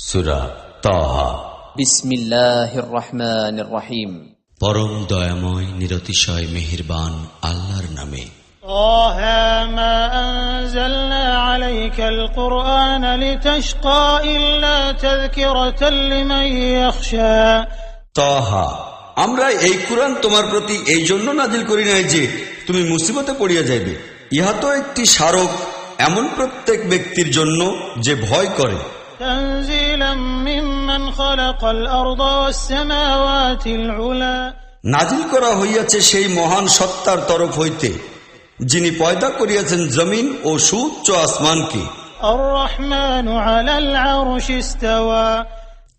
সূরা তাহা। বিসমিল্লাহির রহমানির রহিম। পরম দয়াময় নিরতিশয় মেহেরবান আল্লাহর নামে। طه ما أنزلنا عليك القرآن لتشقى إلا تذكرة لمن يخشى। তাহা, আমরা এই কুরআন তোমার প্রতি এই জন্য নাজিল করি নাই যে তুমি মুসিবতে পড়িয়া যাইবে, ইহা তো একটি স্মারক এমন প্রত্যেক ব্যক্তির জন্য যে ভয় করে। تنزيلا ممن خلق الأرض والسماوات العلى। নাজিল করা হইয়াছে সেই মহান সত্তার তরফ হইতে যিনি পয়দা করিয়াছেন জমিন ও সুউচ্চ আসমানকে। الرحمن على العرش استوى।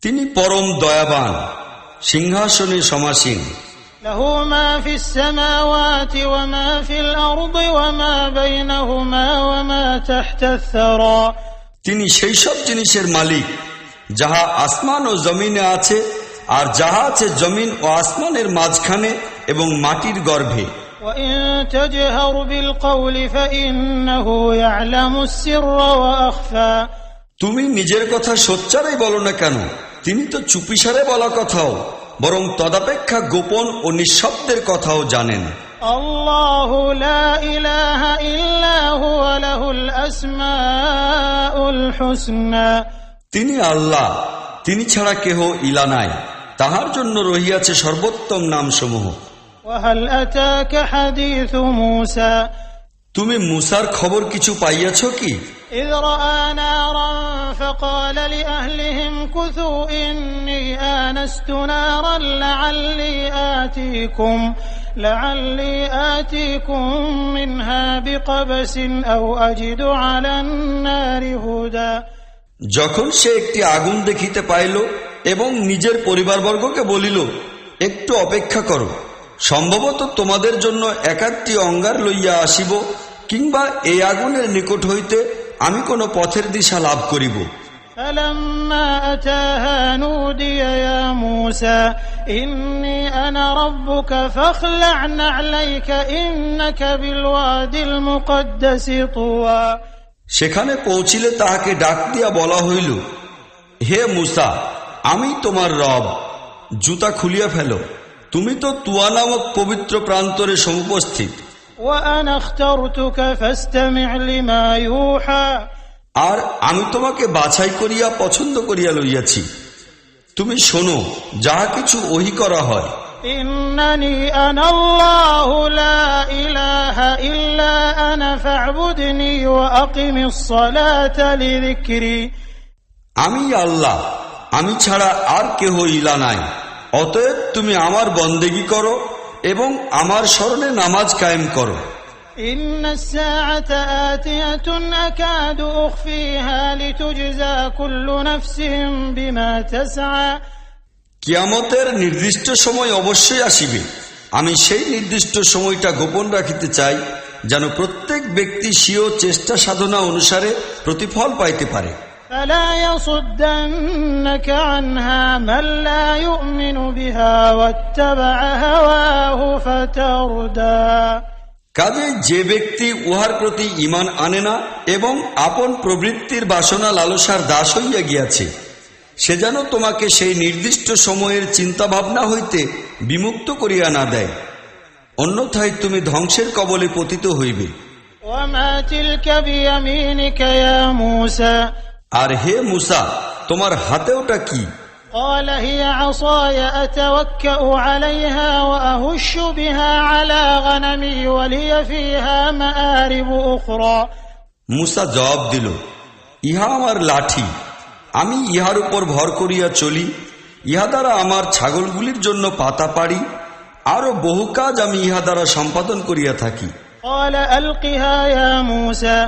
তিনি পরম দয়াবান, সিংহাসনে সমাসীন। له ما في السماوات وما في الأرض وما بينهما وما تحت الثرى। তিনি সেই সব জিনিসের মালিক যাহা আসমান ও জমিনে আছে আর যাহা আছে জমিন ও আসমানের মাঝখানে এবং মাটির গর্ভে। وإن تجهر بالقول فإنه يعلم السر وأخفى। তুমি নিজের কথা সোচ্চারাই বলো না কেন, তিনি তো চুপিসারে বলা কথাও বরং তদাপেক্ষা গোপন ও নিঃশব্দের কথাও জানেন। الله لا إله إلا هو له الأسماء الحسنى। তিনি আল্লাহ, তিনি ছাড়া কেহ ইলা নাই, তাহার জন্য রহিয়াছে সর্বোত্তম নামসমূহ। وهل أتاك حديث موسى؟ তুমি মুসার খবর কিছু পাইয়াছ কি? إذ رأى نارا فقال لأهلهم كثوا إني آنست نارا لعلي آتيكم منها بقبس أو أجد على النار هدى। যখন সে একটি আগুন দেখিতে পাইল এবং নিজের পরিবারবর্গকে বলিল, একটু অপেক্ষা করো, সম্ভবত তোমাদের জন্য একাত্তি অঙ্গার লইয়া আসিব, কিংবা এই আগুনের নিকট হইতে আমি কোন পথের দিশা লাভ করিব। فلما أتاها نودي يا موسى إني أنا ربك فاخلع نعليك إنك بالواد المقدس طوى। সেখানে পৌঁছিলে তাহাকে ডাক দিয়া বলা হইল, হে মুসা, আমি তোমার রব, জুতা খুলিয়া ফেলো, তুমি তো তুয়া নামক পবিত্র প্রান্তরে সমুপস্থিত। وأنا اخترتك فاستمع لما يوحى। আর আমি তোমাকে বাছাই করিয়া পছন্দ করিয়া লইয়াছি, তুমি শোনো যাহা কিছু ওহী করা হয়। إنني أنا الله لا إله إلا أنا فاعبدني وأقم الصلاة لذكري। আমি আল্লাহ, আমি ছাড়া আর কেহ ইলা নাই, অতএব তুমি আমার বন্দেগী করো এবং আমার স্মরণে নামাজ কায়েম করো। إن الساعة آتية أكاد أخفيها لتجزى كل نفس بما تسعى। কিয়ামতের নির্দিষ্ট সময় অবশ্যই আসিবে, আমি সেই নির্দিষ্ট সময়টা গোপন রাখিতে চাই যেন প্রত্যেক ব্যক্তি স্বীয় চেষ্টা সাধনা অনুসারে প্রতিফল পাইতে পারে। فلا يصدنك عنها من لا يؤمن بها واتبع هواه فتردى। কাজে যে ব্যক্তি উহার প্রতি ঈমান আনে না এবং আপন প্রবৃত্তির বাসনা লালসার দাস হইয়া গিয়াছে, সে যেন তোমাকে সেই নির্দিষ্ট সময়ের চিন্তা ভাবনা হইতে বিমুক্ত করিয়া না দেয়, অন্যথায় তুমি ধ্বংসের কবলে পতিত হইবে। وما تلك بيمينك يا موسى؟ আর হে মুসা, তোমার হাতে ওটা কি? قال هي عصاي أتوكأ عليها وأهش بها على غنمي ولي فيها مآرب أخرى। মুসা জবাব দিল, ইহা আমার লাঠি, আমি ইহার উপর ভর করিয়া চলি, ইহা দ্বারা আমার ছাগলগুলির জন্য পাতা পাড়ি, আরো বহু কাজ আমি ইহা দ্বারা সম্পাদন করিয়া থাকি। قال ألقها يا موسى।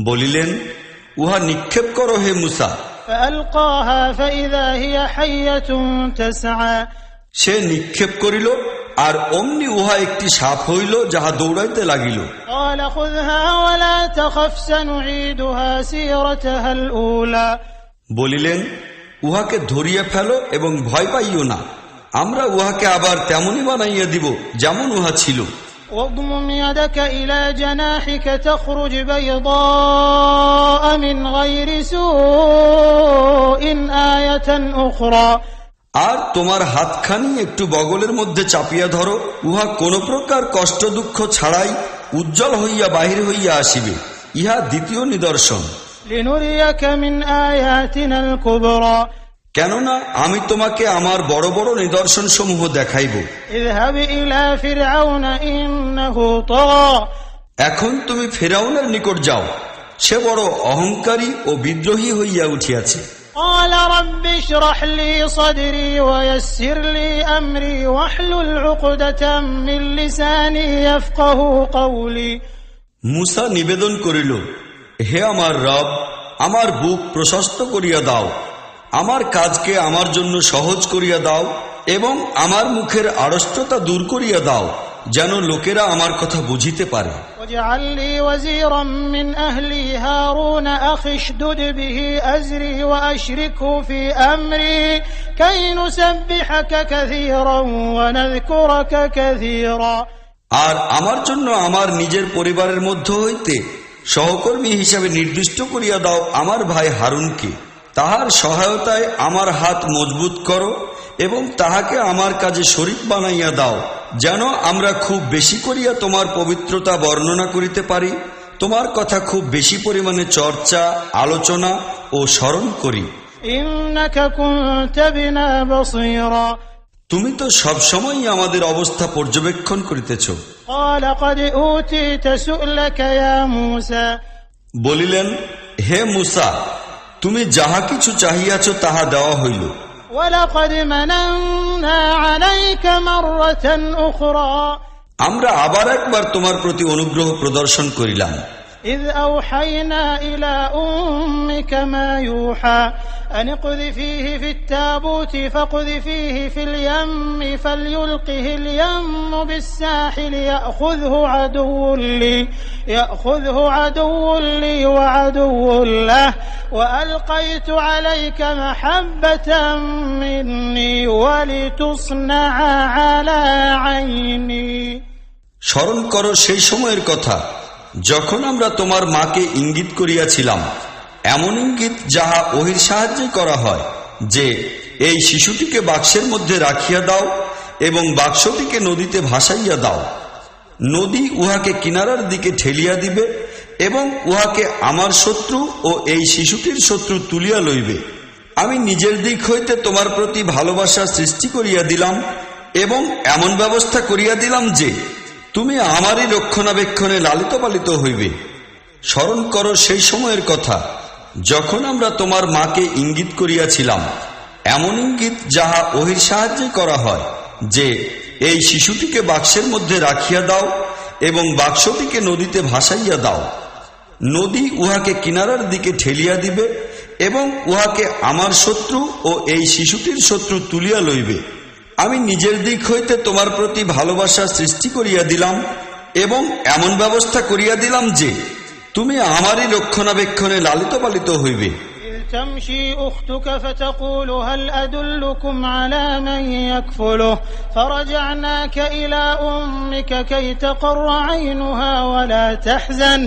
বলিলেন, উহা নিক্ষেপ করো হে মুসা। فألقاها فإذا هي حية تسعى। সে নিক্ষেপ করিল আর অমনি উহা একটি সাপ হইল যাহা দৌড়াইতে লাগিল। قال خذها ولا تخف سنعيدها سيرتها الأولى। বলিলেন, উহাকে ধরিয়া ফেলো এবং ভয় পাইও না, আমরা উহাকে আবার তেমনই বানাইয়া দিব যেমন উহা ছিল। واضمم يدك إلى جناحك تخرج بيضاء من غير سوء آية أخرى আর তোমার হাতখানি একটু বগলের মধ্যে চাপিয়া ধরো, উহা কোন প্রকার কষ্ট দুঃখ ছাড়াই উজ্জ্বল হইয়া বাহির হইয়া আসিবে, ইহা দ্বিতীয় নিদর্শন। لنريك من آياتنا الكبرى কেননা আমি তোমাকে আমার বড় বড় নিদর্শন সমূহ দেখাইব। اذهب إلى فرعون إنه طغى এখন তুমি ফেরাউনের নিকট যাও, সে বড় অহংকারী ও বিদ্রোহী হইয়া উঠিয়াছে। قال رب اشرح لي صدري ويسر لي أمري واحلل عقدة من لساني يفقه قولي মুসা নিবেদন করিল, হে আমার রব, আমার বুক প্রশস্ত করিয়া দাও, আমার কাজকে আমার জন্য সহজ করিয়া দাও এবং আমার মুখের আড়ষ্টতা দূর করিয়া দাও, যেন লোকেরা আমার কথা বুঝিতে পারে। واجعل لي وزيرا من أهلي هارون أخي اشدد به أزري وأشركه في أمري كي نسبحك كثيرا ونذكرك كثيرا আর আমার জন্য আমার নিজের পরিবারের মধ্য হইতে সহকর্মী হিসাবে নির্দিষ্ট করিয়া দাও আমার ভাই হারুনকে, তাহার সহায়তায় আমার হাত মজবুত করো এবং তাহাকে আমার কাজে শরীক বানাইয়া দাও, যেন আমরা খুব বেশি করিয়া তোমার পবিত্রতা বর্ণনা করিতে পারি, তোমার কথা খুব বেশি পরিমাণে চর্চা, আলোচনা ও স্মরণ করি। إنك كنت بنا بصيرا তুমি তো সবসময় আমাদের অবস্থা পর্যবেক্ষণ করিতেছ। قال قد أوتيت سؤلك يا موسى বলিলেন, হে মুসা, তুমি যাহা কিছু চাহিয়াছ তাহা দেওয়া হইল। ولقد مننا عليك مرة أخرى আমরা আবার একবার তোমার প্রতি অনুগ্রহ প্রদর্শন করিলাম। إذ أوحينا إلى أمك ما يوحى أن اقذفيه في التابوت فاقذفيه في اليم فليلقه اليم بالساحل يأخذه عدو لي وعدو له وألقيت عليك محبة مني ولتصنع على عيني স্মরণ করো সেই সময়ের কথা যখন আমরা তোমার মাকে ইঙ্গিত করিয়াছিলাম, এমন ইঙ্গিত যাহা ওহির সাহায্যে করা হয়, যে এই শিশুটিকে বাক্সের মধ্যে রাখিয়া দাও এবং বাক্সটিকে নদীতে ভাসাইয়া দাও। নদী উহাকে কিনারার দিকে ঠেলিয়া দিবে এবং উহাকে আমার শত্রু ও এই শিশুটির শত্রু তুলিয়া লইবে। আমি নিজের দিক হইতে তোমার প্রতি ভালোবাসা সৃষ্টি করিয়া দিলাম এবং এমন ব্যবস্থা করিয়া দিলাম যে তুমি আমারই রক্ষণাবেক্ষণে লালিত পালিত হইবে। স্মরণ করো সেই সময়ের কথা যখন আমরা তোমার মাকে ইঙ্গিত করিয়াছিলাম, এমন ইঙ্গিত যাহা ওহির সাহায্যে করা হয়, যে এই শিশুটিকে বাক্সের মধ্যে রাখিয়া দাও এবং বাক্সটিকে নদীতে ভাসাইয়া দাও। নদী উহাকে কিনারার দিকে ঠেলিয়া দিবে এবং উহাকে আমার শত্রু ও এই শিশুটির শত্রু তুলিয়া লইবে। আমি নিজের দিক হইতে তোমার প্রতি ভালোবাসা সৃষ্টি করিয়া দিলাম এবং এমন ব্যবস্থা করিয়া দিলাম যে তুমি আমারই রক্ষণাবেক্ষণে লালিত পালিত হইবে। إذ تمشي أختك فتقول هل أدلكم على من يكفله فرجعناك إلى أمك كي تقر عينها ولا تحزن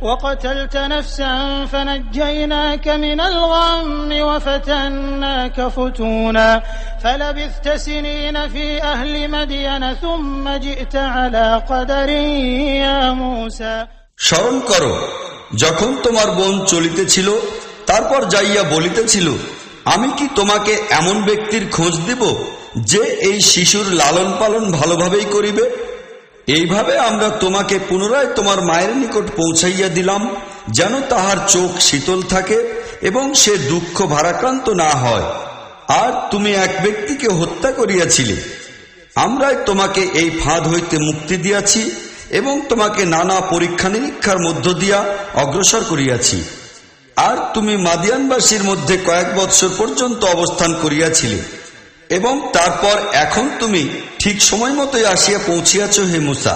وقتلت نفسا فنجيناك من الغم وفتناك فتونا فلبثت سنين في أهل مدين ثم جئت على قدر يا موسى স্মরণ করো যখন তোমার বোন চলিতেছিল, তারপর যাইয়া বলিতেছিল, আমি কি তোমাকে এমন ব্যক্তির খোঁজ দিব যে এই শিশুর লালন পালন ভালোভাবেই করিবে? এইভাবে আমরা তোমাকে পুনরায় তোমার মায়ের নিকট পৌঁছাইয়া দিলাম, যেন তাহার চোখ শীতল থাকে এবং সে দুঃখ ভারাক্রান্ত না হয়। আর তুমি এক ব্যক্তিকে হত্যা করিয়াছিলে। আমরাই তোমাকে এই ফাঁদ হইতে মুক্তি দিয়াছি এবং তোমাকে নানা পরীক্ষা নিরীক্ষার মধ্য দিয়া অগ্রসর করিয়াছি। আর তুমি মাদিয়ানবাসীর মধ্যে কয়েক বৎসর পর্যন্ত অবস্থান করিয়াছিলে এবং তারপর এখন তুমি ঠিক সময় মতোই আসিয়া পৌঁছিয়াছ। হে মুসা,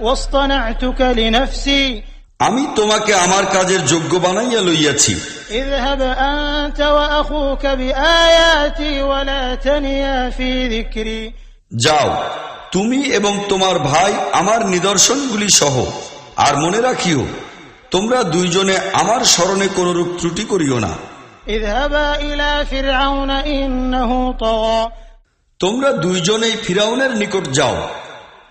واصطنعتك لنفسي আমি তোমাকে আমার কাজের যোগ্য বানাইয়া লইয়াছি। اذهب أنت وأخوك بآياتي ولا تنيا في ذكري যাও, তুমি এবং তোমার ভাই আমার নিদর্শনগুলি সহ, আর মনে রাখিও তোমরা দুইজনে আমার স্মরণে কোনরূপ ত্রুটি করিও না। اذهبا إلى فرعون إنه طغى তোমরা দুইজনেই ফিরাউনের নিকট যাও,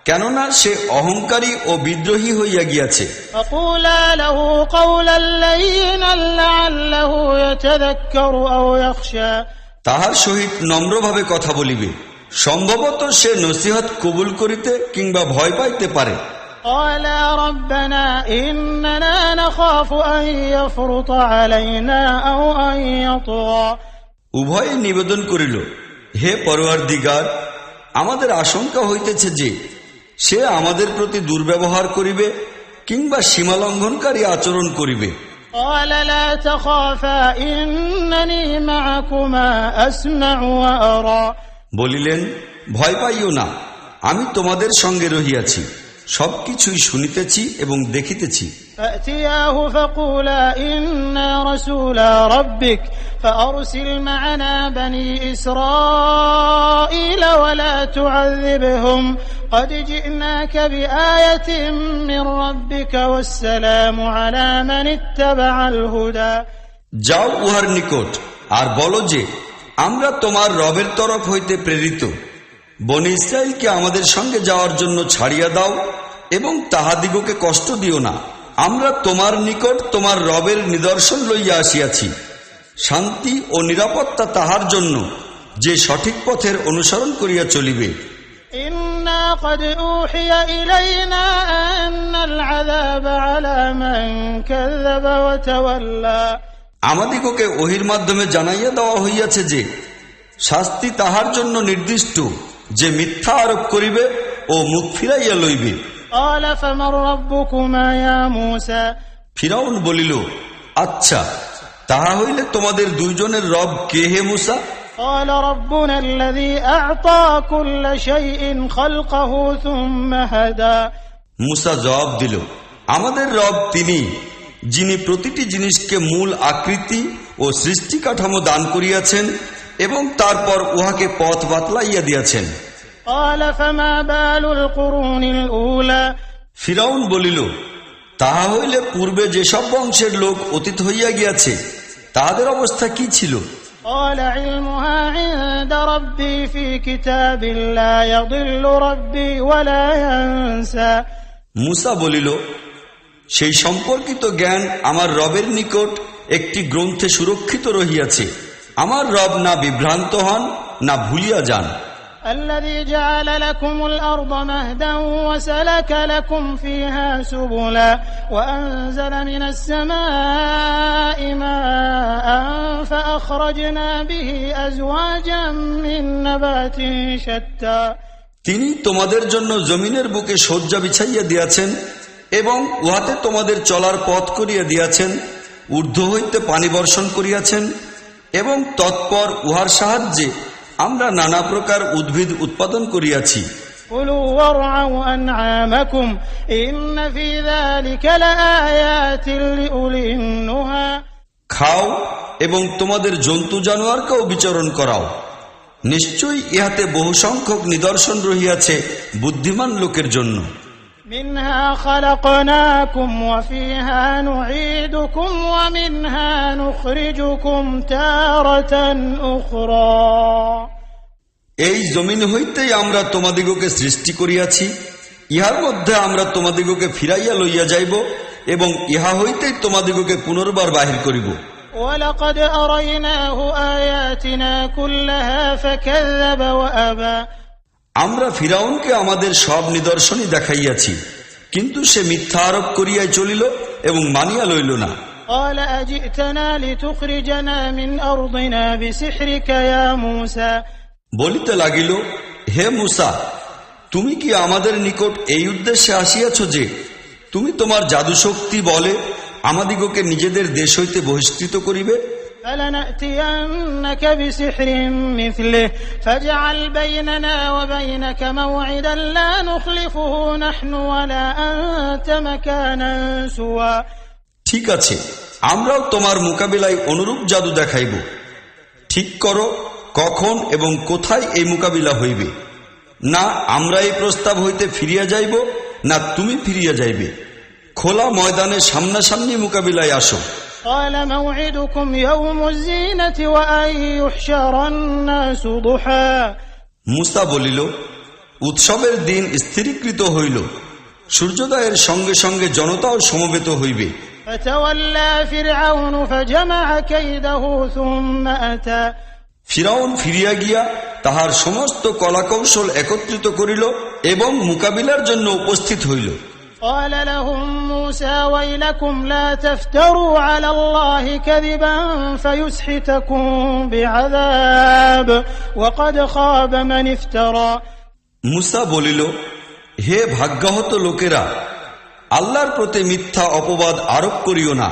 কেননা সে অহংকারী ও বিদ্রোহী হইয়া গিয়াছে। فقولا له قولا لينا لعله يتذكر أو يخشى তাহার সহিত নম্রভাবে কথা বলিবে, সম্ভবত সে নসিহত কবুল করিতে কিংবা ভয় পাইতে পারে। قالا ربنا إننا نخاف أن يفرط علينا أو أن يطغى উভয়ে নিবেদন করিল, হে পরওয়ারদিগার, আমাদের আশঙ্কা হইতেছে যে সে আমাদের প্রতি দুর্ব্যবহার করিবে কিংবা সীমালঙ্ঘনকারী আচরণ করিবে। قال لا تخافا إنني معكما أسمع وأرى বলিলেন, ভয় পাইও না, আমি তোমাদের সঙ্গে রহিয়াছি, সবকিছুই শুনিতেছি এবং দেখিতেছি। فأتياه فقولا إنا رسولا ربك فأرسل معنا بني إسرائيل ولا تعذبهم قد جئناك بآية من ربك والسلام على من اتبع الهدى যাও উহার নিকট আর বলো যে আমরা তোমার রবের তরফ হইতে প্রেরিত, বনী ইসরাইলকে আমাদের সঙ্গে যাওয়ার জন্য ছাড়িয়া দাও এবং তাহাদিগকে কষ্ট দিও না। আমরা তোমার নিকট তোমার রবের নিদর্শন লইয়া আসিয়াছি, শান্তি ও নিরাপত্তা তাহার জন্য যে সঠিক পথের অনুসরণ করিয়া চলিবে। إنا قد أوحي إلينا أن العذاب على من كذب وتولى আমাদিগকে ওহির মাধ্যমে জানাইয়া দেওয়া হইয়াছে যে শাস্তি তাহার জন্য নির্দিষ্ট যে মিথ্যা আরোপ করিবে ও মুখ ফিরাইয়া লইবে। قال فمن ربكما يا موسى ফিরাউন বলিল, আচ্ছা, তাহা হইলে তোমাদের দুইজনের রব কে হে মূসা? قال ربنا الذي أعطى كل شيء خلقه ثم هدى মূসা জবাব দিল, আমাদের রব তিনি, যিনি প্রতিটি জিনিসকে মূল আকৃতি ও সৃষ্টি কাঠামো দান করিয়াছেন এবং তারপর উহাকে পথ বাতলাইয়া দিয়াছেন। قال فما بال القرون الأولى ফিরাউন বলিল, তাহা হইলে পূর্বে যেসব বংশের লোক অতীত হইয়া গিয়াছে তাহাদের অবস্থা কি ছিল? قال علمها عند ربي في كتاب لا يضل ربي ولا ينسى মূসা বলিল, সেই সম্পর্কিত জ্ঞান আমার রবের নিকট একটি গ্রন্থে সুরক্ষিত রহিয়াছে, আমার রব না বিভ্রান্ত হন না ভুলিয়া যান। الذي جعل لكم الأرض مهدا وسلك لكم فيها سبلا وأنزل من السماء ماء فأخرجنا به أزواجا من نبات شتى তিনি তোমাদের জন্য জমিনের বুকে শয্যা বিছাইয়া দিয়াছেন এবং উহাতে তোমাদের চলার পথ করিয়া দিয়াছেন, ঊর্ধ্ব হইতে পানি বর্ষণ করিয়াছেন এবং তৎপর উহার সাহায্যে আমরা নানা প্রকার উদ্ভিদ উৎপাদন করিয়াছি। كلوا وارعوا أنعامكم إن في ذلك لآيات لأولي النهى খাও এবং তোমাদের জন্তু জানোয়ারকেও বিচরণ করাও, নিশ্চয়ই ইহাতে বহু সংখ্যক নিদর্শন রহিয়াছে বুদ্ধিমান লোকের জন্য। منها خلقناكم وفيها نعيدكم ومنها نخرجكم تارة أخرى এই জমিন হইতেই আমরা তোমাদিগকে সৃষ্টি করিয়াছি, ইহার মধ্যে আমরা তোমাদিগকে ফিরাইয়া লইয়া যাইব এবং ইহা হইতেই তোমাদিগকে পুনর্বার বাহির করিব। ولقد أريناه آياتنا كلها فكذب وأبى আমরা ফিরাউনকে আমাদের সব নিদর্শনই দেখাইয়াছি, কিন্তু সে মিথ্যা আরোপ করিয়াই চলিল এবং মানিয়া লইল না। قال أجئتنا لتخرجنا من أرضنا بسحرك يا موسى বলিতে লাগিল, হে মূসা, তুমি কি আমাদের নিকট এই উদ্দেশ্যে আসিয়াছ যে তুমি তোমার জাদুশক্তি বলে আমাদিগকে নিজেদের দেশ হইতে বহিষ্কৃত করিবে? فلنأتينك بسحر مثله فاجعل بيننا وبينك موعدا لا نخلفه نحن ولا أنت مكانا سوى ঠিক আছে, আমরাও তোমার মোকাবিলায় অনুরূপ জাদু দেখাইব। ঠিক করো কখন এবং কোথায় এই মোকাবিলা হইবে। না আমরা এই প্রস্তাব হইতে ফিরিয়া যাইব, না তুমি ফিরিয়া যাইবে। খোলা ময়দানে সামনাসামনি মোকাবিলায় আসো। قال موعدكم يوم الزينة وأن يحشر الناس ضحى মুসা বলিল, উৎসবের দিন স্থিরীকৃত হইল, সূর্যোদয়ের সঙ্গে সঙ্গে জনতাও সমবেত হইবে। فتولى فرعون فجمع كيده ثم أتى ফিরাউন ফিরিয়া গিয়া তাহার সমস্ত কলাকৌশল একত্রিত করিল এবং মোকাবিলার জন্য উপস্থিত হইল। قال لهم موسى ويلكم لا تفتروا على الله كذبا فيسحتكم بعذاب وقد خاب من افترى মুসা বলিল, হে ভাগ্যহত লোকেরা, আল্লাহর প্রতি মিথ্যা অপবাদ আরোপ করিও না,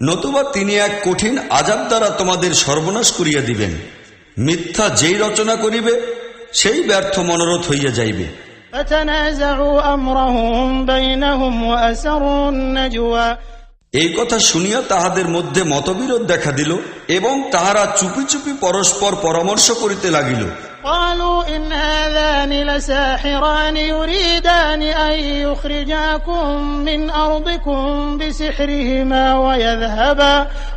নতুবা তিনি এক কঠিন আযাব দ্বারা তোমাদের সর্বনাশ করিয়া দিবেন। মিথ্যা যেই রচনা করিবে সেই ব্যর্থ মনোরথ হইয়া যাইবে। فتنازعوا أمرهم بينهم وأسروا النجوى এই কথা শুনিয়া তাহাদের মধ্যে মতবিরোধ দেখা দিল এবং তাহারা চুপি চুপি পরস্পর পরামর্শ করিতে লাগিল। قالوا إن هذان لساحران يريدان أن يخرجاكم من أرضكم بسحرهما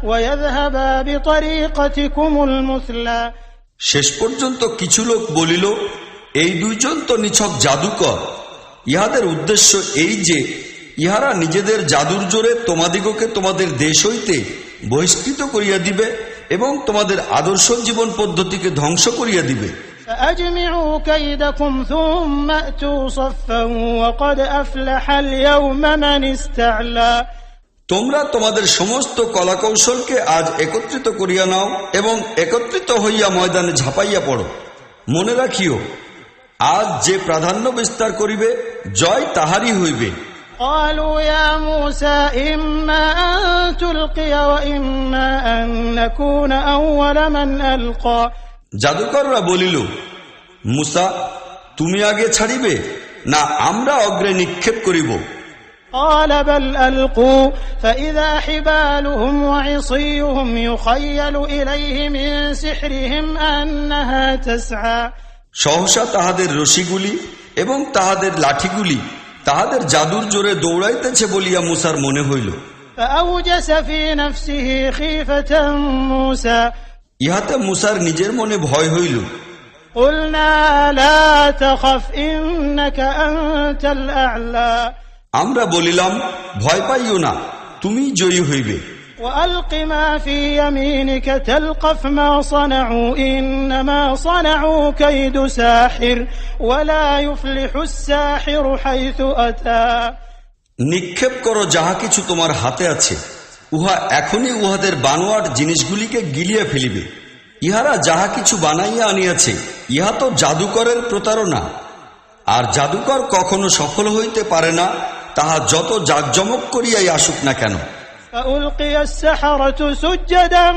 ويذهبا بطريقتكم المثلى শেষ পর্যন্ত কিছু লোক বলিল, এই দুইজন তো নিছক জাদুকর, ইহাদের উদ্দেশ্য এই যে ইহারা নিজেদের জাদুর জোরে তোমাদিগকে তোমাদের দেশ হইতে বহিষ্কৃত করিয়া দিবে এবং তোমাদের আদর্শ জীবন পদ্ধতিকে ধ্বংস করিয়া দিবে। فأجمعوا كيدكم ثم أتوا صفا وقد أفلح اليوم من استعلى তোমরা তোমাদের সমস্ত কলাকৌশলকে আজ একত্রিত করিয়া নাও এবং একত্রিত হইয়া ময়দানে ঝাঁপাইয়া পড়ো। মনে রাখিও, আজ যে প্রাধান্য বিস্তার করিবে জয় তাহারই হইবে। قالوا يا موسى إما أن تلقي وإما أن نكون أول من ألقى জাদুকররা বলিল, মুসা, তুমি আগে ছাড়িবে না আমরা অগ্রে নিক্ষেপ করিব? قال بل ألقوا فإذا حبالهم وعصيهم يخيل إليه من سحرهم أنها تسعى সহসা তাহাদের রশিগুলি এবং তাহাদের লাঠিগুলি তাহাদের জাদুর জোরে দৌড়াইতেছে বলিয়া মুসার মনে হইল। فأوجس في نفسه خيفة موسى ইহাতে মুসার নিজের মনে ভয় হইল। قلنا لا تخف إنك أنت الأعلى আমরা বলিলাম, ভয় পাইও না, তুমি জয়ী হইবে। وألق ما في يمينك تلقف ما صنعوا إنما صنعوا كيد ساحر ولا يفلح الساحر حيث أتى নিক্ষেপ করো যাহা কিছু তোমার হাতে আছে, উহা এখনই উহাদের বানোয়াট জিনিসগুলিকে গিলিয়া ফেলিবে। ইহারা যাহা কিছু বানাইয়া আনিয়াছে ইহা তো জাদুকরের প্রতারণা, আর জাদুকর কখনো সফল হইতে পারে না, তাহা যত জাকজমক করিয়াই আসুক না কেন। فألقي السحرة سجدا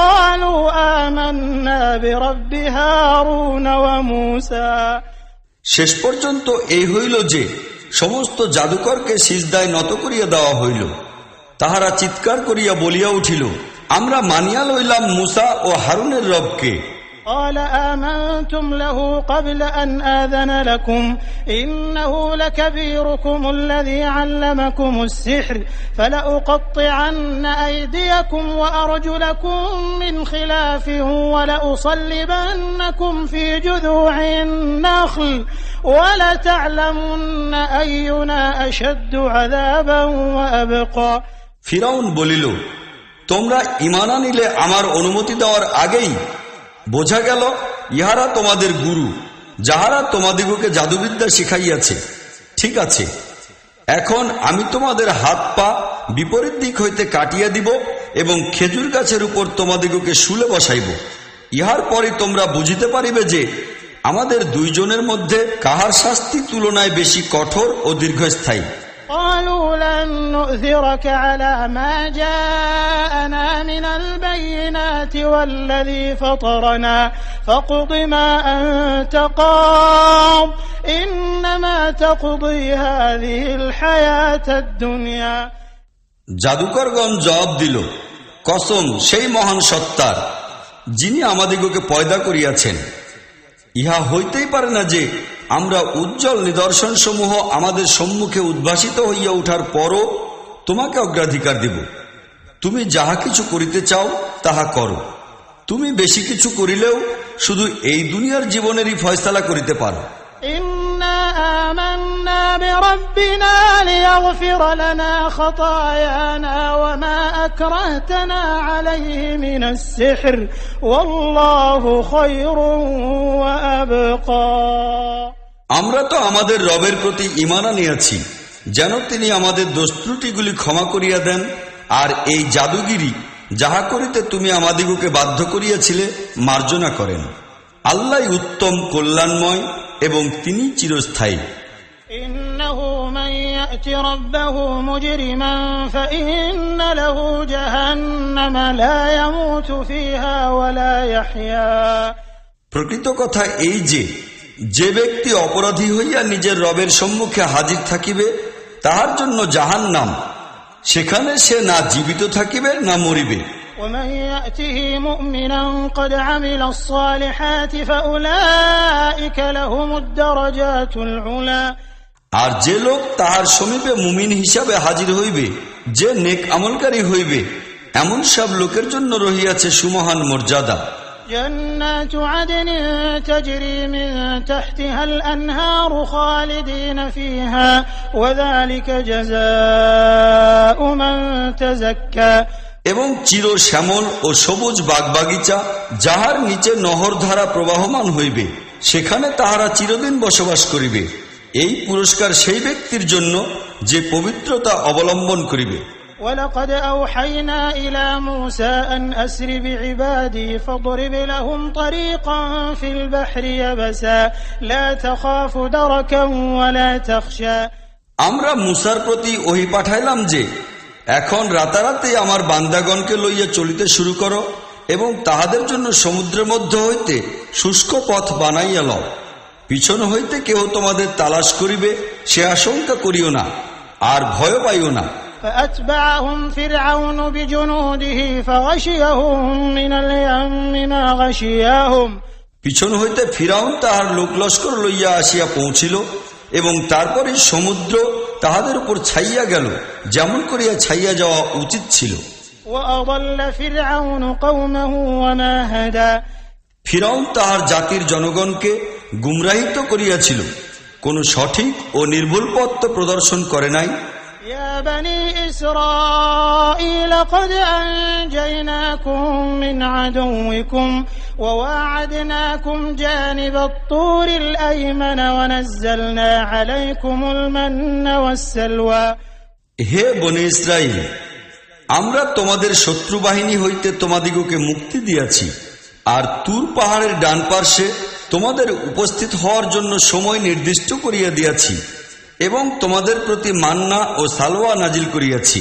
قالوا آمنا برب هارون وموسى শেষ পর্যন্ত এই হইল যে সমস্ত জাদুকরকে সিজদায় নত করিয়া দেওয়া হইল। তাহারা চিৎকার করিয়া বলিয়া উঠিল, আমরা মানিয়া লইলাম মুসা ও হারুনের রবকে। قال آمنتم له قبل أن آذن لكم إنه لكبيركم الذي علمكم السحر فلأقطعن أيديكم وأرجلكم من خلاف ولأصلبنكم في جذوع النخل ولتعلمن أينا أشد عذابا وأبقى ফিরাউন বলিল, তোমরা ঈমান আনিলে আমার অনুমতি দেওয়ার আগেই বোঝা গেল ইহারা তোমাদের গুরু, যাহারা তোমাদিগকে জাদুবিদ্যা শিখাইয়াছে। ঠিক আছে, এখন আমি তোমাদের হাত পা বিপরীত দিক হইতে কাটিয়া দিব এবং খেজুর গাছের উপর তোমাদিগকে শুলে বসাইব। ইহার পরে তোমরা বুঝিতে পারিবে যে আমাদের দুইজনের মধ্যে কাহার শাস্তি তুলনায় বেশি কঠোর ও দীর্ঘস্থায়ী। قالوا لن نؤثرك على ما جاءنا من البينات والذي فطرنا فاقض ما أنت قاض إنما تقضي هذه الحياة الدنيا জাদুকরগণ জবাব দিল, কসম সেই মহান সত্তার যিনি আমাদিগকে পয়দা করিয়াছেন, ইহা হইতেই পারে না যে আমরা উজ্জ্বল নিদর্শন সমূহ আমাদের সম্মুখে উদ্ভাসিত হইয়া উঠার পরও তোমাকে অগ্রাধিকার দিব। তুমি যাহা কিছু করিতে চাও তাহা করো। তুমি বেশি কিছু করিলেও শুধু এই দুনিয়ার জীবনেরই ফয়সালা করিতে পারো। إنا آمنا بربنا ليغفر لنا خطايانا وما أكرهتنا عليه من السحر والله خير وأبقى। আমরা তো আমাদের রবের প্রতি ঈমান আনিয়াছি যেন তিনি আমাদের দোষ ত্রুটিগুলি ক্ষমা করিয়া দেন, আর এই জাদুগিরি যাহা করিতে তুমি আমাদিগকে বাধ্য করিয়াছিলে মার্জনা করেন। আল্লাহই উত্তম, কল্যাণময় এবং তিনি চিরস্থায়ী। إنه من يأت ربه مجرما فإن له جهنم لا يموت فيها ولا يحيا। প্রকৃত কথা এই যে ব্যক্তি অপরাধী হইয়া নিজের রবের সম্মুখে হাজির থাকিবে তাহার জন্য জাহান্নাম, সেখানে সে না জীবিত থাকিবে না মরিবে। ومن يأته مؤمنا قد عمل الصالحات فأولئك لهم الدرجات العلى। আর যে লোক তাহার সমীপে মুমিন হিসাবে হাজির হইবে, যে নেক আমলকারী হইবে, এমন সব লোকের জন্য রহিয়াছে সুমহান মর্যাদা। جنات عدن تجري من تحتها الأنهار خالدين فيها وذلك جزاء من تزكى। এবং চির শ্যামল ও সবুজ বাগবাগিচা যাহার নিচে নহর ধারা প্রবাহমান হইবে, সেখানে তাহারা চিরদিন বসবাস করিবে। এই পুরস্কার সেই ব্যক্তির জন্য যে পবিত্রতা অবলম্বন করিবে। ولقد أوحينا إلى موسى أن أسر بعبادي فاضرب لهم طريقا في البحر يبسا لا تخاف دركا ولا تخشى। আমরা মুসার প্রতি ওহী পাঠাইলাম যে এখন রাতারাতি আমার বান্দাগণকে লইয়া চলিতে শুরু করো এবং তাহাদের জন্য সমুদ্রের মধ্য হইতে শুষ্ক পথ বানাইয়া লও। পিছন হইতে কেহ তোমাদের তালাশ করিবে সে আশঙ্কা করিও না, আর ভয় পাইও না। فأتبعهم فرعون بجنوده فغشيهم من اليم ما غشياهم। পিছন হইতে ফিরাউন তাহার লোকলস্কর লইয়া আসিয়া পৌঁছিল এবং তারপরে সমুদ্র তাহাদের উপর ছাইয়া গেল যেমন করিয়া ছাইয়া যাওয়া উচিত ছিল। وأضل فرعون قومه وما هدى। ফিরাউন তাহার জাতির জনগণকে গুমরাহিত করিয়াছিল, কোন সঠিক ও নির্ভুল পথ তো প্রদর্শন করে নাই। يا بني إسرائيل قد أنجيناكم من عدوكم وواعدناكم جانب الطور الأيمن ونزلنا عليكم المن والسلوى। হে বনি ইসরাইল, আমরা তোমাদের শত্রু বাহিনী হইতে তোমাদিগকে মুক্তি দিয়াছি, আর তুর পাহাড়ের ডান পার্শ্বে তোমাদের উপস্থিত হওয়ার জন্য সময় নির্দিষ্ট করিয়া দিয়াছি এবং তোমাদের প্রতি মান্না ও সালওয়া নাজিল করিয়াছি।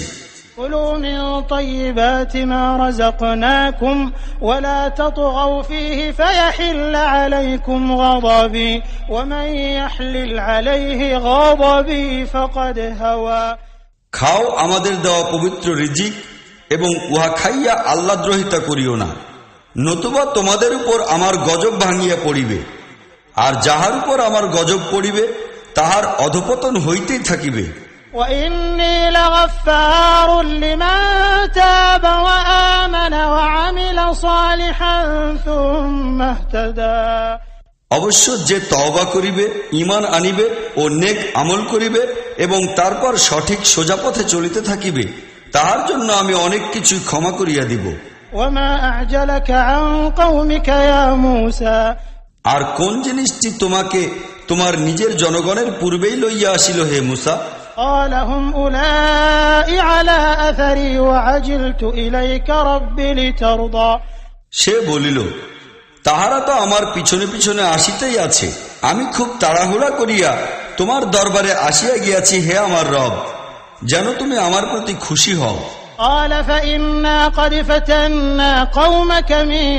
كلوا من طيبات ما رزقناكم ولا تطغوا فيه فيحل عليكم غضبي ومن يحلل عليه غضبي فقد هوى। খাও আমাদের দেওয়া পবিত্র রিজিক এবং উহা খাইয়া আল্লাহদ্রোহিতা করিও না, নতুবা তোমাদের উপর আমার গজব ভাঙিয়া পড়িবে, আর যাহার উপর আমার গজব পড়িবে তাহার অধপতন হইতেই থাকিবে। وإني لغفار لمن تاب وآمن وعمل صالحا ثم اهتدى। অবশ্য যে তওবা করিবে, ঈমান আনিবে ও নেক আমল করিবে এবং তারপর সঠিক সোজা পথে চলিতে থাকিবে, তাহার জন্য আমি অনেক কিছুই ক্ষমা করিয়া দিব। وما أعجلك عن قومك يا موسى। আর কোন জিনিসটি তোমাকে তোমার নিজের জনগণের পূর্বেই লইয়া আসিল হে মুসা? قال هم أولئك على أثري وعجلت إليك رب لترضى। সে বলিল, তাহারা তো আমার পিছনে পিছনে আসিতেই আছে, আমি খুব তাড়াহুড়া করিয়া তোমার দরবারে আসিয়া গিয়াছি হে আমার রব, যেন তুমি আমার প্রতি খুশি হও। قال فإنا قد فتنا قومك من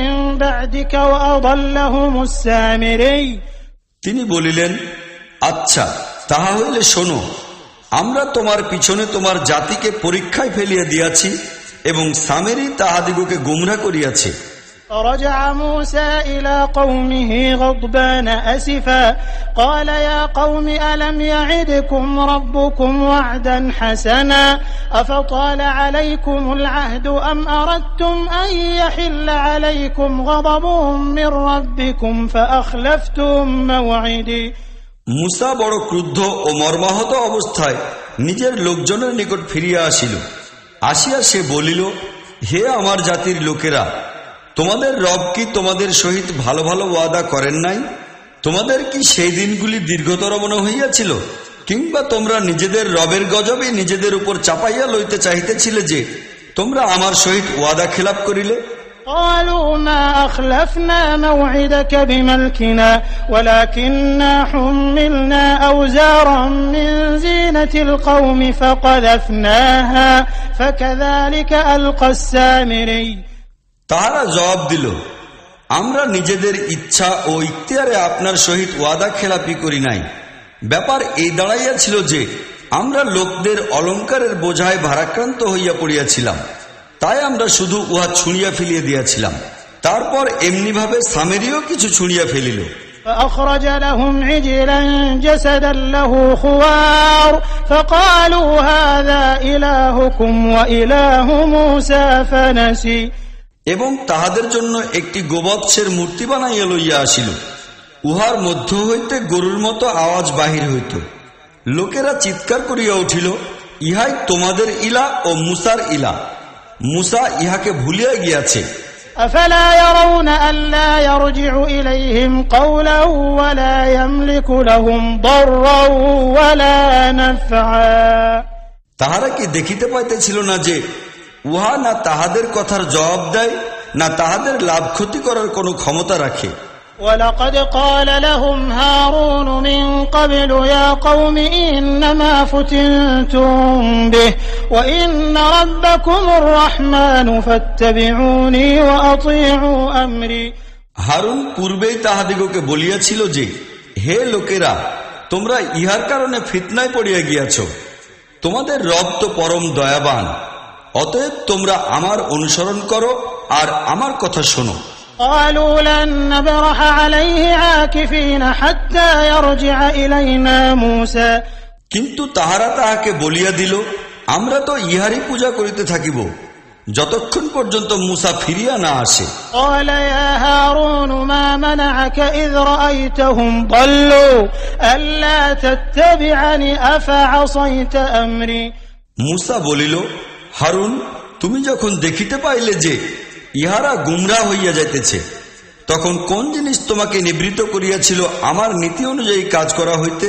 بعدك وأضلهم السامري। তিনি বলিলেন, আচ্ছা তাহা হইলে শোনো, আমরা তোমার পিছনে তোমার জাতিকে পরীক্ষায় ফেলিয়া দিয়াছি এবং সামেরী তাহাদিগকে গুমরা করিয়াছে। فرجع موسى إلى قومه غضبان أسفا قال يا قوم ألم يعدكم ربكم وعدا حسنا أفطال عليكم العهد أم أردتم أن يحل عليكم غضب من ربكم فأخلفتم موعدي। মুসা বড় ক্রুদ্ধ ও মর্মাহত অবস্থায় নিজের লোকজনের নিকট ফিরিয়া আসিল। আসিয়া সে বলিল, হে আমার জাতির লোকেরা, তোমাদের রব কি তোমাদের সহিত ভালো ভালো ওয়াদা করেন নাই? তোমাদের কি সেই দিনগুলি দীর্ঘতর মনে হইয়াছিল? কিংবা তোমরা নিজেদের রবের গজবে নিজেদের উপর চাপাইয়া লইতে চাহিতেছিলে যে তোমরা আমার সহিত ওয়াদা খেলাপ করিলে? قالوا ما أخلفنا موعدك بملكنا ولكننا حملنا أوزارا من زينة القوم فقذفناها فكذلك ألقى السامري। তাহারা জবাব দিল, আমরা নিজেদের ইচ্ছা ও ইখতিয়ারে আপনার সহিত ওয়াদা খেলাপি করি নাই। ব্যাপার এই দাঁড়াইয়াছিল যে আমরা লোকদের অলঙ্কারের বোঝায় ভারাক্রান্ত হইয়া পড়িয়াছিলাম, তাই আমরা শুধু উহা ছুঁড়িয়া ফেলিয়া দিয়াছিলাম। তারপর এমনিভাবে সামেরিও কিছু ছুঁড়িয়া ফেলিল। فأخرج لهم عجلا جسدا له خوار فقالوا هذا إلهكم وإله موسى فنسي। এবং তাহাদের জন্য একটি গোবৎসের মূর্তি বানাইয়া লইয়া আসিল। উহার মধ্য হইতে গরুর মতো আওয়াজ বাহির হইত। লোকেরা চিৎকার করিয়া উঠিল, ইহাই তোমাদের ইলা ও মুসার ইলা। মুসা ইহাকে ভুলিয়া গিয়াছে। أفلا يرون ألا يرجع إليهم قولا ولا يملك لهم ضرا ولا نفعا। তাহারা কি দেখিতে পাইতেছিল না যে উহা না তাহাদের কথার জবাব দেয়, না তাহাদের লাভ ক্ষতি করার কোনো ক্ষমতা রাখে? ولقد قال لهم هارون من قبل يا قوم إنما فتنتم به وإن ربكم الرحمن فاتبعوني وأطيعوا أمري। হারুন পূর্বেই তাহাদিগকে বলিয়াছিল যে, হে লোকেরা, তোমরা ইহার কারণে ফিতনায় পড়িয়া গিয়াছ। তোমাদের রব তো পরম দয়াবান, অতএব তোমরা আমার অনুসরণ করো আর আমার কথা শোনো। قالوا لن نبرح عليه عاكفين حتى يرجع إلينا موسى। কিন্তু তাহারা তাহাকে বলিয়া দিল, আমরা তো ইহারই পূজা করিতে থাকিব যতক্ষণ পর্যন্ত মুসা ফিরিয়া না আসে। قال يا هارون ما منعك إذ رأيتهم ضلوا ألا تتبعني أفعصيت أمري। মুসা বলিল, হারুন, তুমি যখন দেখিতে পাইলে যে ইহারা গুমরা হইয়া যাইতেছে, তখন কোন জিনিস তোমাকে নিবৃত্ত করিয়াছিল আমার নীতি অনুযায়ী কাজ করা হইতে?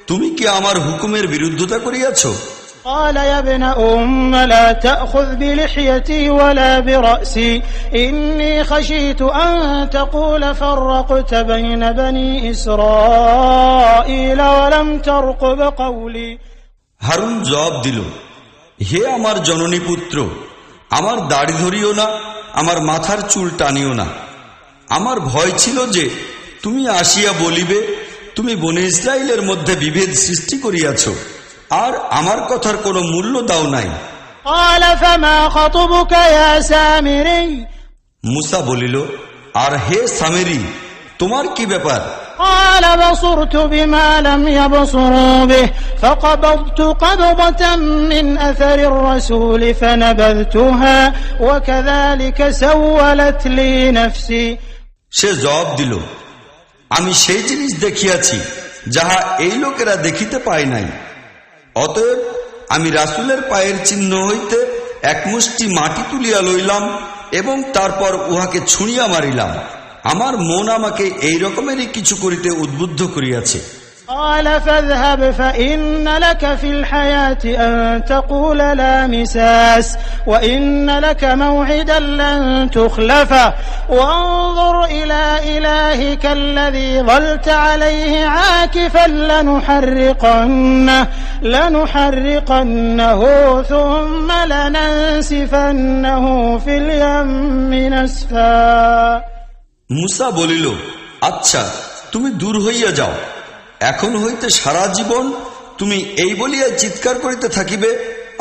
তুমি কি আমার হুকুমের বিরুদ্ধতা করিয়াছ? قال يا ابن أم لا تأخذ بلحيتي ولا برأسي إني خشيت أن تقول فرقت بين بني إسرائيل ولم ترقب قولي। হারুন জবাব দিল, হে আমার জননী পুত্র, আমার দাড়ি ধরিও না, আমার মাথার চুল টানিও না। আমার ভয় ছিল যে তুমি আসিয়া বলিবে তুমি বনে ইসরায়েলের মধ্যে বিভেদ সৃষ্টি করিয়াছ, আর আমার কথার কোনো মূল্য দাও নাই। قال فما خطبك يا سامري। মুসা বলিল, আর হে সামেরি, তোমার কি ব্যাপার? قال بصرت بما لم يبصروا به فقبضت قبضة من أثر الرسول فنبذتها وكذلك سولت لي نفسي। সে জবাব দিল, আমি সেই জিনিস দেখিয়াছি যাহা এই লোকেরা দেখিতে পায় নাই। অতএব আমি রাসূলের পায়ের চিহ্ন হইতে এক মুষ্টি মাটি তুলিয়া লইলাম এবং তারপর উহাকে ছুঁড়িয়া মারিলাম। আমার মন আমাকে এই রকমেরই কিছু করিতে উদ্বুদ্ধ করিয়াছে। قال فاذهب فإن لك في الحياة أن تقول لا مساس وإن لك موعدا لن تخلفه وانظر إلى إلهك الذي ظلت عليه عاكفا لنحرقنه ثم لننسفنه في اليم نسفا। মুসা বলিল, আচ্ছা, তুমি দূর হইয়া যাও। এখন হইতে সারা জীবন তুমি এই বলিয়া চিৎকার করিতে থাকিবে,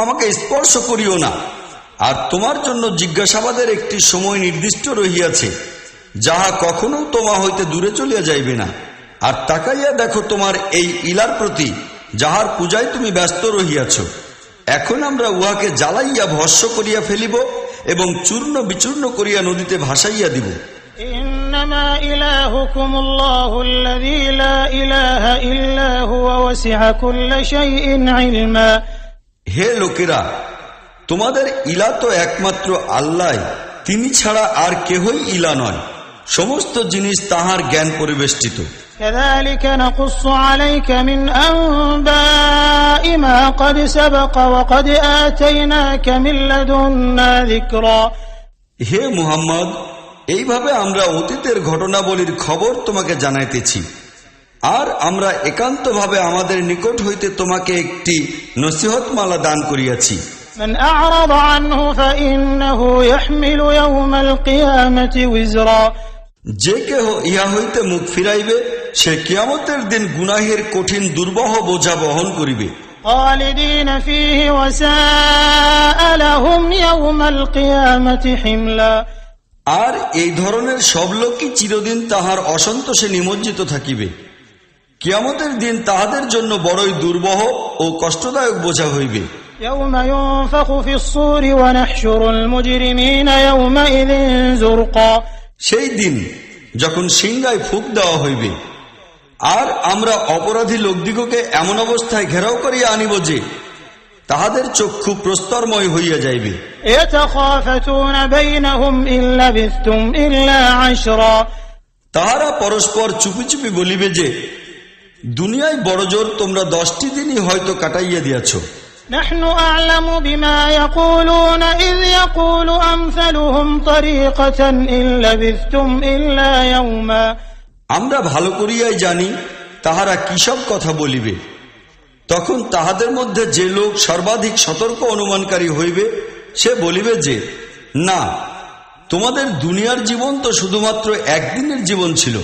আমাকে স্পর্শ করিও না, আর তোমার জন্য জিজ্ঞাসাবাদের একটি সময় নির্দিষ্ট রহিয়াছে, যাহা কখনো তোমা হইতে দূরে চলিয়া যাইবে না। আর তাকাইয়া দেখো তোমার এই ইলার প্রতি, যাহার পূজায় তুমি ব্যস্ত রহিয়াছ। এখন আমরা উহাকে জ্বালাইয়া ভস্ম করিয়া ফেলিব এবং চূর্ণ বিচূর্ণ করিয়া নদীতে ভাসাইয়া দিব। ইন্নামা ইলাহুকুমুল্লাহু আল্লাযী লা ইলাহা ইল্লা হুয়া ওয়াসিআ কুল্লা শাইইন ইলমা। হে লোকেরা, তোমাদের ইলা তো একমাত্র আল্লাহ, তিনি ছাড়া আর কেহই ইলা নয়। সমস্ত জিনিস তাহার জ্ঞান পরিবেষ্টিত। كذلك نقص عليك من أنباء ما قد سبق وقد آتيناك من لدنا ذكرا। হে মুহাম্মদ, এইভাবে আমরা অতীতের ঘটনাবলীর খবর তোমাকে জানাইতেছি, আর আমরা একান্তভাবে আমাদের নিকট হইতে তোমাকে একটি নসিহতমালা দান করিয়াছি। من أعرض عنه فإنه يحمل يوم القيامة وزرا। যে কেহ ইহা হইতে মুখ ফিরাইবে, সে কিয়ামতের দিন গুনাহের কঠিন দুর্বহ বোঝা বহন করিবে। خالدين فيه وساء لهم يوم القيامة حملا। আর এই ধরনের সব লোকই চিরদিন তাহার অসন্তোষে নিমজ্জিত থাকিবে। কিয়ামতের দিন তাহাদের জন্য বড়ই দুর্বহ ও কষ্টদায়ক বোঝা হইবে। يوم ينفخ في الصور ونحشر المجرمين يومئذ زرقا। সেই দিন যখন সিংহায় ফুঁক দেওয়া হইবে, আর আমরা অপরাধী লোকদিগকে এমন অবস্থায় ঘেরাও করিয়া আনিব যে তাহাদের চক্ষু প্রস্তরময় হইয়া যাইবে। يتخافتون بينهم إن لبثتم إلا عشرا। তাহারা পরস্পর চুপি চুপি বলিবে যে, দুনিয়ায় বড়জোর তোমরা 10টি দিনই হয়তো কাটাইয়া দিয়াছ। نحن أعلم بما يقولون إذ يقول أمثلهم طريقة إن لبثتم إلا يوما। আমরা ভালো করিয়াই জানি তাহারা কি সব কথা বলিবে। তখন তাহাদের মধ্যে যে লোক সর্বাধিক সতর্ক অনুমানকারী হইবে, সে বলিবে যে, না, তোমাদের দুনিয়ার জীবন তো শুধুমাত্র একদিনের জীবন ছিল।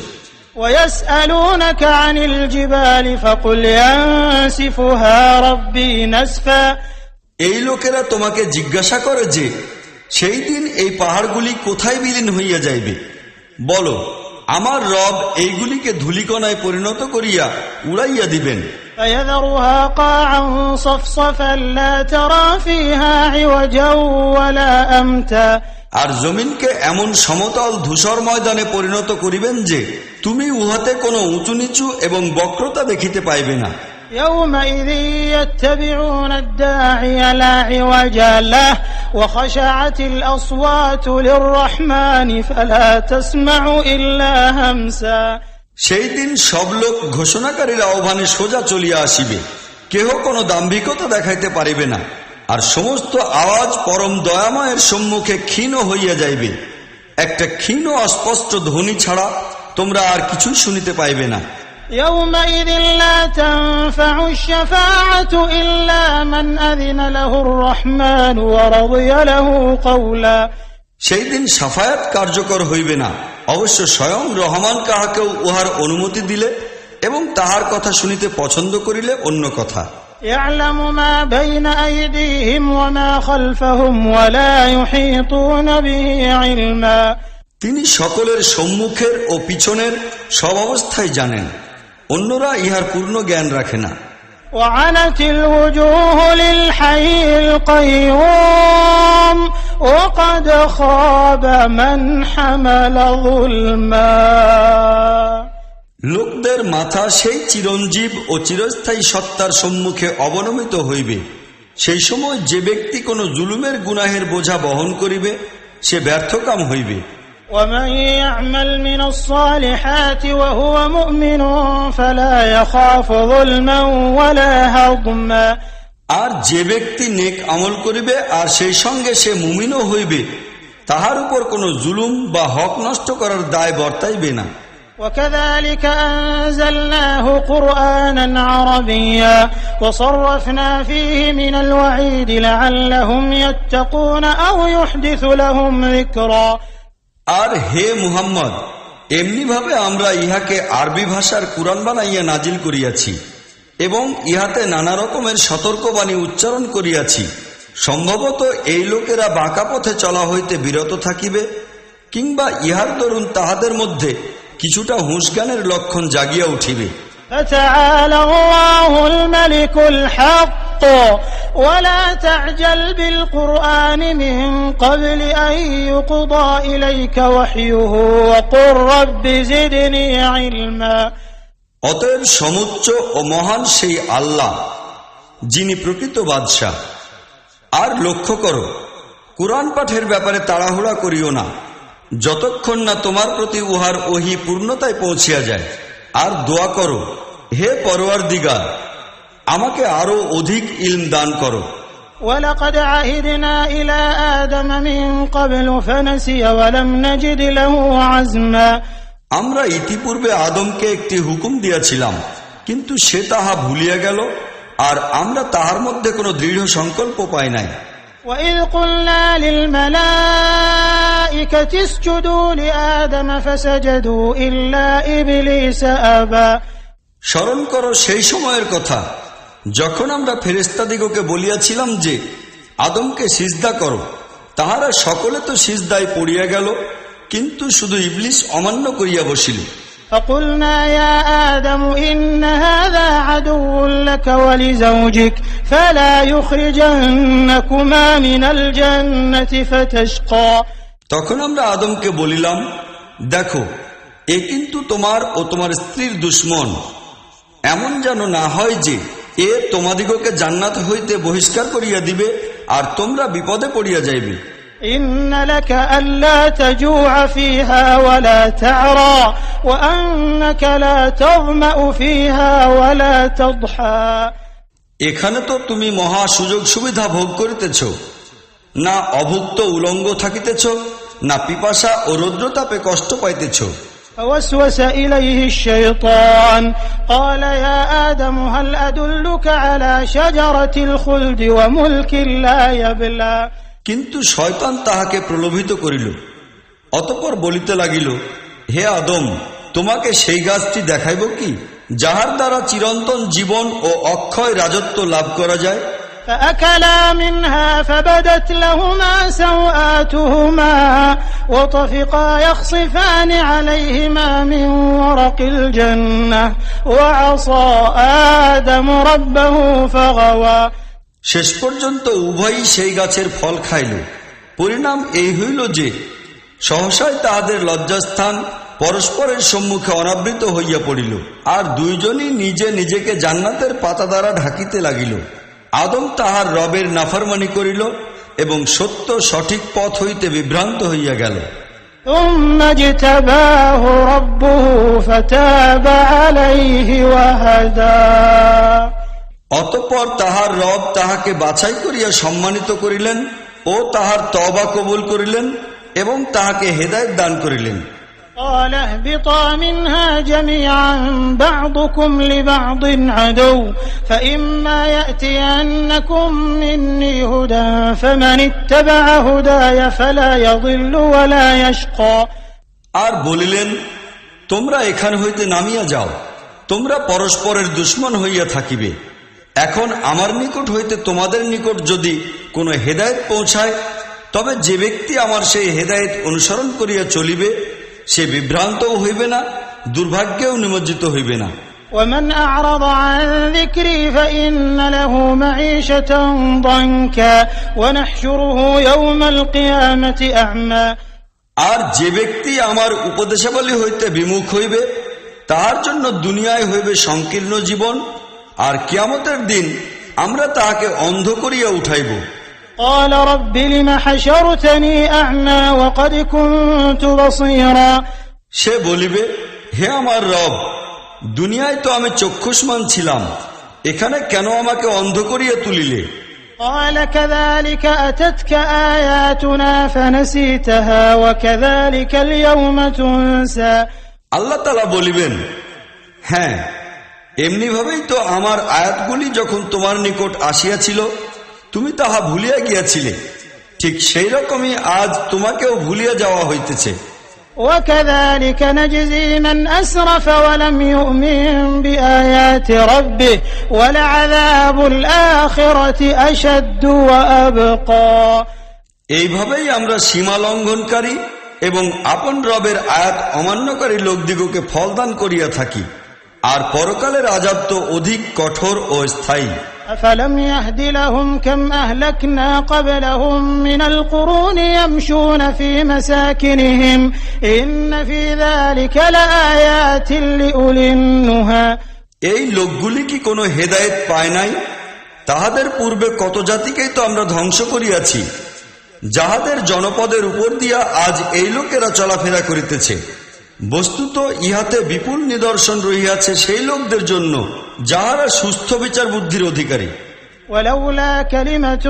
ويسألونك عن الجبال فقل ينسفها ربي نسفا। এই লোকেরা তোমাকে জিজ্ঞাসা করে যে, সেই দিন এই পাহাড়গুলি কোথায় বিলীন হইয়া যাইবে। বলো, আমার রব এইগুলিকে ধূলিকণায় পরিণত করিয়া উড়াইয়া দিবেন। فيذرها قاعا صفصفا لا ترى فيها عوجا ولا أمتا। আর জমিনকে এমন সমতল ধূসর ময়দানে পরিণত করিবেন যে তুমি উহাতে কোনো উঁচু নিচু এবং বক্রতা দেখিতে পাইবে না। يومئذ يتبعون الداعي لا عوج له وخشعت الأصوات للرحمن فلا تسمع إلا همسا। সেই দিন সব লোক ঘোষণাকারীর আহ্বানে সোজা চলিয়া আসিবে, কেহ কোনো দাম্ভিকতা দেখাইতে পারিবে না, আর সমস্ত আওয়াজ পরম দয়াময়ের সম্মুখে ক্ষীণ হইয়া যাইবে। একটা ক্ষীণ অস্পষ্ট ধ্বনি ছাড়া তোমরা আর কিছুই শুনিতে পাইবে না। يومئذ لا تنفع الشفاعة إلا من أذن له الرحمن ورضي له قولا। সেই দিন সাফায়াত কার্যকর হইবে না, অবশ্য স্বয়ং রহমান কাহাকেও উহার অনুমতি দিলে এবং তাহার কথা শুনিতে পছন্দ করিলে অন্য কথা। يعلم ما بين أيديهم وما خلفهم ولا يحيطون به علما। তিনি সকলের সম্মুখের ও পিছনের সব অবস্থায় জানেন, অন্যরা ইহার পূর্ণ জ্ঞান রাখে না। وعنت الوجوه للحي القيوم وقد خاب من حمل ظلما। লোকদের মাথা সেই চিরঞ্জীব ও চিরস্থায়ী সত্তার সম্মুখে অবনমিত হইবে। সেই সময় যে ব্যক্তি কোনো জুলুমের গুনাহের বোঝা বহন করিবে, সে ব্যর্থকাম হইবে। ومن يعمل من الصالحات وهو مؤمن فلا يخاف ظلما ولا هضما। আর যে ব্যক্তি নেক আমল করিবে আর সেই সঙ্গে সে মুমিনও হইবে, তাহার উপর কোনো জুলুম বা হক নষ্ট করার দায় বর্তাইবে না। وكذلك أنزلناه قرآنا عربيا وصرفنا فيه من الوعيد لعلهم يتقون أو يحدث لهم ذكرا। আর হে মুহাম্মদ, এমনি ভাবে আমরা ইহাকে আরবি ভাষার কুরআন বানাইয়া নাজিল করিয়াছি এবং ইহাতে নানা রকমের সতর্কবাণী উচ্চারণ করিয়াছি, সম্ভবত এই লোকেরা বাঁকা পথে চলা হইতে বিরত থাকিবে, কিংবা ইহার দরুন তাহাদের মধ্যে কিছুটা হুঁশজ্ঞানের লক্ষণ জাগিয়া উঠিবে। فتعالى الله الملك الحق ولا تعجل بالقرآن من قبل أن يقضى إليك وحيه وقل رب زدني علما। অতএব সমুচ্চ ও মহান সেই আল্লাহ, যিনি প্রকৃত বাদশাহ। আর লক্ষ্য করো, কুরআন পাঠের ব্যাপারে তাড়াহুড়া করিও না, যতক্ষণ না তোমার প্রতি উহার ওহী পূর্ণতায় পৌঁছিয়া যায়। আর দোয়া করো, হে পরওয়ারদিগার, আমাকে আরো অধিক ইলম দান করো। ولقد عهدنا إلى آدم من قبل فنسي ولم نجد له عزما। আমরা ইতিপূর্বে আদমকে একটি হুকুম দিয়াছিলাম, কিন্তু সে তাহা ভুলিয়া গেল, আর আমরা তাহার মধ্যে কোনো দৃঢ় সংকল্প পাই নাই। وإذ قلنا للملائكة اسجدوا لآدم فسجدوا إلا إبليس أبى। স্মরণ করো সেই সময়ের কথা, যখন আমরা ফেরেশতাদিগকে বলিয়াছিলাম যে আদমকে সিজদা করো, তাহারা সকলে তো সিজদায় পড়িয়া গেল, কিন্তু শুধু ইবলিস অমান্য করিয়া বসিল। فقلنا يا آدم إن هذا عدو لك ولزوجك فلا يخرجنكما من الجنة فتشقى। তখন আমরা আদমকে বলিলাম, দেখো, এ কিন্তু তোমার ও তোমার স্ত্রীর দুশমন, এমন যেন না হয় যে এ তোমাদিগকে জান্নাত হইতে বহিষ্কার করিয়া দিবে, আর তোমরা বিপদে পড়িয়া যাইবে। إن لك ألا تجوع فيها ولا تعرى وأنك لا تظمأ فيها ولا تضحى। এখানে তো তুমি মহা সুযোগ সুবিধা ভোগ করিতেছ, না অভুক্ত উলঙ্গ থাকিতেছ, না পিপাসা ও রৌদ্রতাপে কষ্ট পাইতেছ। فوسوس إليه الشيطان قال يا آدم هل أدلك على شجرة الخلد وملك لا يبلى। কিন্তু শয়তান তাহাকে প্রলোভিত করিল, অতঃপর বলিতে লাগিল, হে আদম, তোমাকে সেই গাছটি দেখাইব কি, যাহার দ্বারা চিরন্তন জীবন ও অক্ষয় রাজত্ব লাভ করা যায়। فأكلا منها فبدت لهما سوآتهما وطفقا يخصفان عليهما من ورق الجنة وعصى آدم ربه فغوى। শেষ পর্যন্ত উভয়ই সেই গাছের ফল খাইল। পরিণাম এই হইল যে সহসায় তাহাদের লজ্জাস্থান পরস্পরের সম্মুখে অনাবৃত হইয়া পড়িল, আর দুইজনই নিজে নিজেকে জান্নাতের পাতা দ্বারা ঢাকিতে লাগিল। আদম তাহার রবের নাফরমানি করিল এবং সত্য সঠিক পথ হইতে বিভ্রান্ত হইয়া গেল। ثم اجتباه ربه فتاب عليه وهدى। অতঃপর তাহার রব তাহাকে বাছাই করিয়া সম্মানিত করিলেন ও তাহার তওবা কবুল করিলেন এবং তাহাকে হেদায়েত দান করিলেন। قال اهبطا منها جميعا بعضكم لبعض عدو فإما يأتينكم مني هدى فمن اتبع هداي فلا يضل ولا يشقى। আর বলিলেন, তোমরা এখান হইতে নামিয়া যাও, তোমরা পরস্পরের দুশমন হইয়া থাকিবে। এখন আমার নিকট হইতে তোমাদের নিকট যদি কোনো হেদায়েত পৌঁছায়, তবে যে ব্যক্তি আমার সেই হেদায়েত অনুসরণ করিয়া চলিবে, সে বিভ্রান্তও হইবে না, দুর্ভাগ্যেও নিমজ্জিত হইবে না। ومن أعرض عن ذكري فإن له معيشة ضنكا ونحشره يوم القيامة أعمى। আর যে ব্যক্তি আমার উপদেশাবলী হইতে বিমুখ হইবে, তাহার জন্য দুনিয়ায় হইবে সংকীর্ণ জীবন, আর কিয়ামতের দিন আমরা তাহাকে অন্ধ করিয়া উঠাইব। قال رب لم حشرتني أعمى وقد كنت بصيرا। সে বলিবে, হে আমার রব, দুনিয়ায় তো আমি চক্ষুষ্মান ছিলাম, এখানে কেন আমাকে অন্ধ করিয়া তুলিলে? قال كذلك أتتك آياتنا فنسيتها وكذلك اليوم تنسى। আল্লাহ তাআলা বলিবেন, হ্যাঁ, এমনিভাবেই তো আমার আয়াতগুলি যখন তোমার নিকট আসিয়াছিল, তুমি তাহা ভুলিয়া গিয়াছিলে, ঠিক সেই রকমই আজ তোমাকেও ভুলিয়া যাওয়া হইতেছে। وكذلك نجزي من أسرف ولم يؤمن بآيات ربه ولعذاب الآخرة أشد وأبقى এইভাবেই আমরা সীমা লঙ্ঘনকারী এবং আপন রবের আয়াত অমান্যকারী লোকদিগকে ফলদান করিয়া থাকি, আর পরকালের আযাব তো অধিক কঠোর ও স্থায়ী। أفلم يهد لهم كم أهلكنا قبلهم من القرون يمشون في مساكنهم إن في ذلك لآيات لأولي النهى এই লোকগুলি কি কোনো হেদায়েত পায় নাই? তাহাদের পূর্বে কত জাতিকেই তো আমরা ধ্বংস করিয়াছি, যাহাদের জনপদের উপর দিয়া আজ এই লোকেরা চলাফেরা করিতেছে। বস্তুত ইহাতে বিপুল নিদর্শন রহিয়াছে সেই লোকদের জন্য যাহারা সুস্থ বিচার বুদ্ধির অধিকারী। ولولا كلمة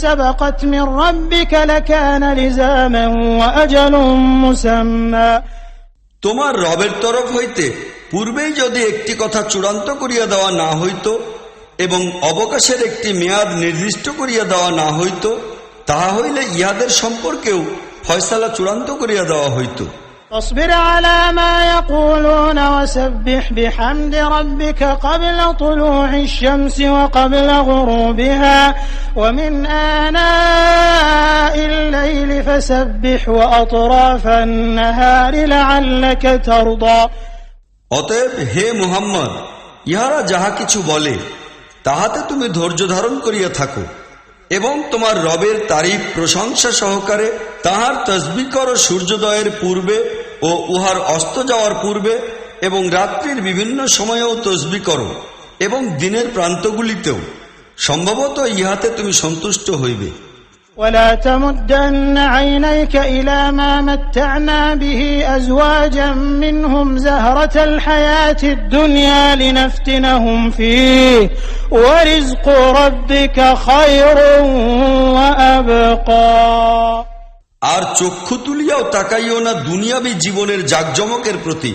سبقت من ربك لكان لزاما وأجل مسمى তোমার রবের তরফ হইতে পূর্বেই যদি একটি কথা চূড়ান্ত করিয়া দেওয়া না হইত এবং অবকাশের একটি মেয়াদ নির্দিষ্ট করিয়া দেওয়া না হইত, তাহা হইলে ইহাদের সম্পর্কেও ফয়সালা চূড়ান্ত করিয়া দেওয়া হইত। فاصبر على ما يقولون وسبح بحمد ربك قبل طلوع الشمس وقبل غروبها ومن آناء الليل فسبح وأطراف النهار لعلك ترضى অতএব হে মুহাম্মদ, ইহারা যাহা কিছু বলে তাহাতে তুমি ধৈর্য ধারণ করিয়া থাকো এবং তোমার রবের তারিফ প্রশংসা সহকারে তাহার তসবিহ করো সূর্যোদয়ের পূর্বে ও উহার অস্ত যাওয়ার পূর্বে, এবং রাত্রির বিভিন্ন সময়েও তসবিহ করো এবং দিনের প্রান্তগুলিতেও। সম্ভবত ইহাতে তুমি সন্তুষ্ট হইবে। ولا تمدن عينيك إلى ما متعنا به أزواجا منهم زهرة الحياة الدنيا لنفتنهم فيه ورزق ربك خير وأبقى আর চক্ষু তুলিয়াও তাকাইও না দুনিয়াবী জীবনের জাকজমকের প্রতি,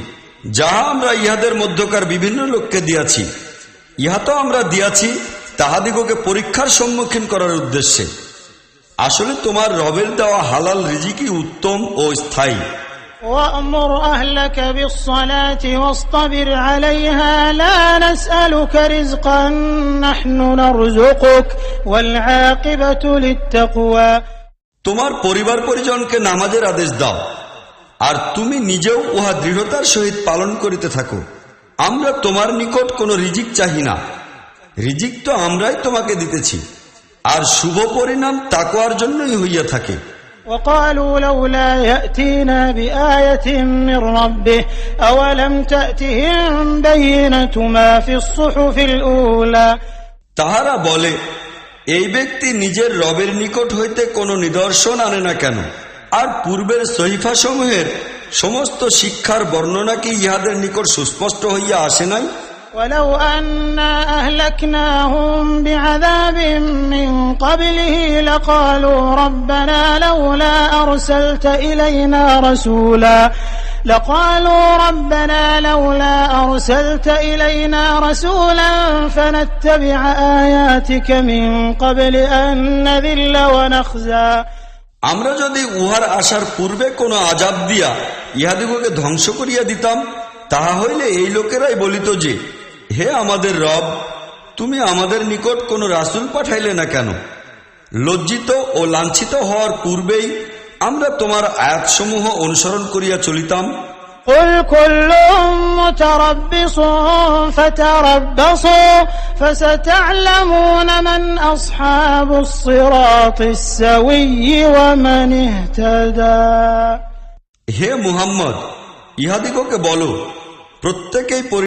যাহা আমরা ইহাদের মধ্যকার বিভিন্ন লোককে দিয়াছি। ইহা তো আমরা দিয়াছি তাহাদিগকে পরীক্ষার সম্মুখীন করার উদ্দেশ্যে। আসলে তোমার রবের দেওয়া হালাল রিজিকই উত্তম ও স্থায়ী। وأمر أهلك بالصلاة واصطبر عليها لا نسألك رزقا نحن نرزقك والعاقبة للتقوى তোমার পরিবার পরিজনকে নামাজের আদেশ দাও, আর তুমি নিজেও উহা দৃঢ়তার সহিত পালন করিতে থাকো। আমরা তোমার নিকট কোনো রিজিক চাহি না, রিজিক তো আমরাই তোমাকে দিতেছি, আর শুভ পরিণাম তাকওয়ার জন্যই হইয়া থাকে। وقالوا لولا يأتينا بآية من ربه أولم تأتهم بينة ما في الصحف الأولى তাহারা বলে, এই ব্যক্তি নিজের রবের নিকট হইতে কোনো নিদর্শন আনে না কেন? আর পূর্বের সহিফা সমূহের সমস্ত শিক্ষার বর্ণনা কি ইহাদের নিকট সুস্পষ্ট হইয়া আসে নাই? ولو أنا أهلكناهم بعذاب من قبله لقالوا ربنا لولا أرسلت إلينا رسولا فنتبع آياتك من قبل أن نذل ونخزى আমরা যদি উহার আসার পূর্বে কোনো আযাব দিয়া ইহাদিগকে ধ্বংস করিয়া দিতাম, তাহা হইলে এই লোকেরাই বলিত যে, হে আমাদের রব, তুমি আমাদের নিকট কোন রাসূল পাঠাইলে না কেন? লজ্জিত ও লাঞ্ছিত হওয়ার পূর্বেই আমরা তোমার আয়াতসমূহ অনুসরণ করিয়া চলিতাম। قل كل متربص فتربصوا فستعلمون من أصحاب الصراط السوي ومن اهتدى হে মুহাম্মদ, ইহাদিগকে বলো, প্রত্যেকেই